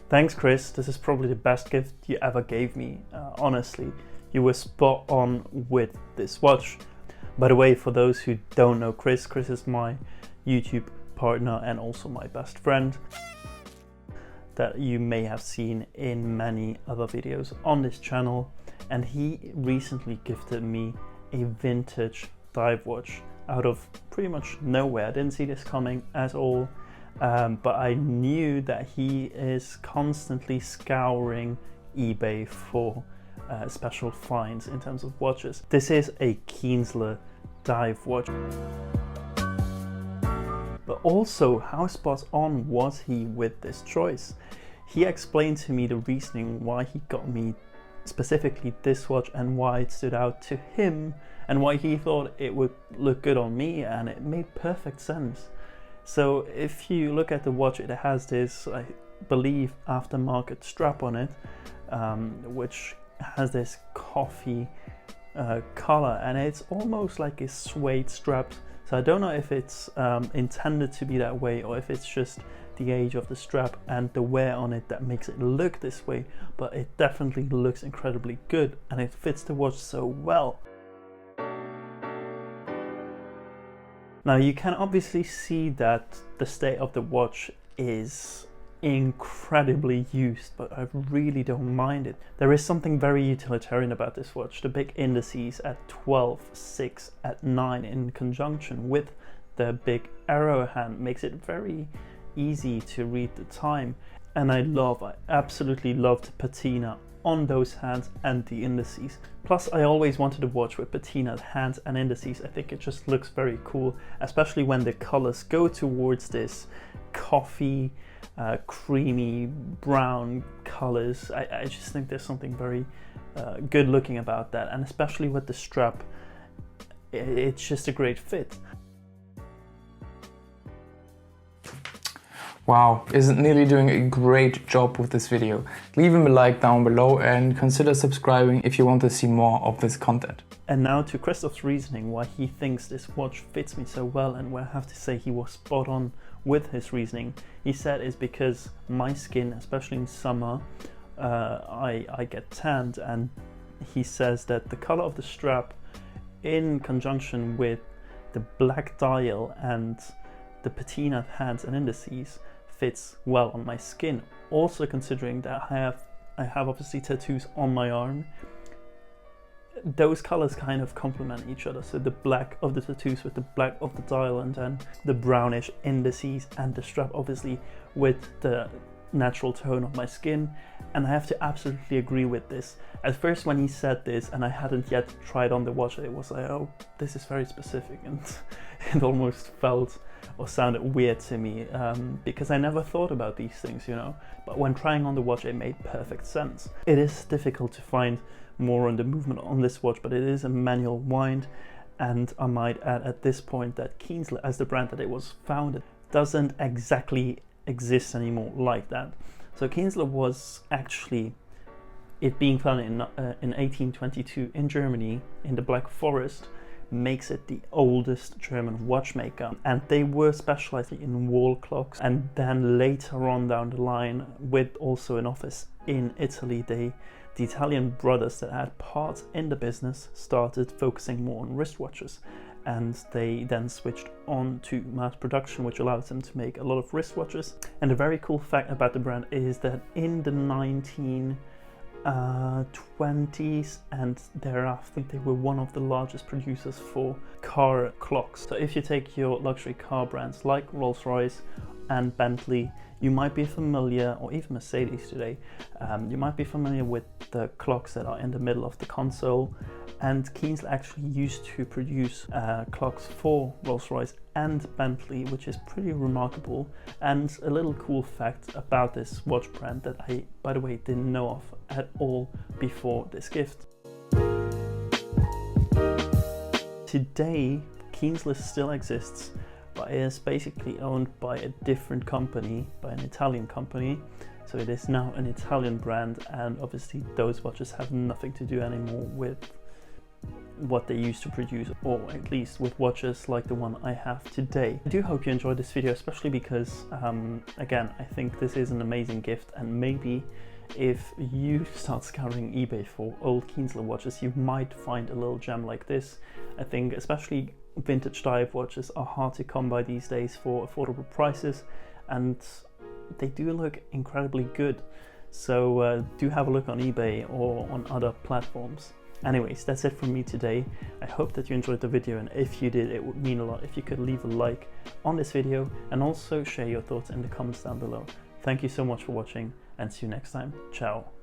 Thanks, Chris. This is probably the best gift you ever gave me. Honestly, you were spot on with this watch. By the way, for those who don't know Chris is my YouTube partner and also my best friend that you may have seen in many other videos on this channel. And he recently gifted me a vintage dive watch out of pretty much nowhere. I didn't see this coming at all, but I knew that he is constantly scouring eBay for special finds in terms of watches. This is a Kinsler dive watch. But also, how spot on was he with this choice? He explained to me the reasoning why he got me specifically this watch and why it stood out to him and why he thought it would look good on me, and it made perfect sense. So if you look at the watch, it has this, I believe, aftermarket strap on it, which has this coffee color, and it's almost like a suede strap. So I don't know if it's intended to be that way or if it's just the age of the strap and the wear on it that makes it look this way, but it definitely looks incredibly good and it fits the watch so well. Now you can obviously see that the state of the watch is incredibly used, but I really don't mind it. There is something very utilitarian about this watch. The big indices at 12, 6, at 9 in conjunction with the big arrow hand makes it very easy to read the time. And I absolutely love the patina on those hands and the indices. Plus, I always wanted a watch with patinaed hands and indices. I think it just looks very cool, especially when the colors go towards this coffee, creamy brown colors. I just think there's something very good looking about that, and especially with the strap, it's just a great fit. Wow, isn't Nearly doing a great job with this video? Leave him a like down below and consider subscribing if you want to see more of this content. And now to Christoph's reasoning why he thinks this watch fits me so well, and where I have to say he was spot on with his reasoning. He said it's because my skin, especially in summer, I get tanned, and he says that the color of the strap in conjunction with the black dial and the patina hands and indices fits well on my skin. Also considering that I have obviously tattoos on my arm, those colors kind of complement each other. So the black of the tattoos with the black of the dial, and then the brownish indices and the strap obviously with the natural tone of my skin. And I have to absolutely agree with this. At first when he said this and I hadn't yet tried on the watch, it was like, oh, this is very specific, and it almost felt or sounded weird to me, because I never thought about these things, you know. But when trying on the watch, it made perfect sense. It is difficult to find more on the movement on this watch, but it is a manual wind, and I might add at this point that Kinsler, as the brand that it was founded, doesn't exactly exist anymore like that. So Kinsler was actually, it being founded in 1822 in Germany in the Black Forest, makes it the oldest German watchmaker, and they were specialized in wall clocks. And then later on down the line, with also an office in Italy, the Italian brothers that had parts in the business started focusing more on wristwatches, and they then switched on to mass production, which allows them to make a lot of wristwatches. And a very cool fact about the brand is that in the 1920s and thereafter, they were one of the largest producers for car clocks. So if you take your luxury car brands like Rolls-Royce and Bentley, you might be familiar, or even Mercedes today, you might be familiar with the clocks that are in the middle of the console. And Kinsler actually used to produce clocks for Rolls-Royce and Bentley, which is pretty remarkable. And a little cool fact about this watch brand that I, by the way, didn't know of at all before this gift. Today, Kinsler still exists, but it is basically owned by a different company, by an Italian company. So it is now an Italian brand, and obviously those watches have nothing to do anymore with what they used to produce, or at least with watches like the one I have today. I do hope you enjoyed this video, especially because again, I think this is an amazing gift, and maybe if you start scouring eBay for old Kinsler watches, you might find a little gem like this. I think especially vintage dive watches are hard to come by these days for affordable prices, and they do look incredibly good. So do have a look on eBay or on other platforms. Anyways, that's it from me today. I hope that you enjoyed the video, and if you did, it would mean a lot if you could leave a like on this video and also share your thoughts in the comments down below. Thank you so much for watching, and see you next time. Ciao.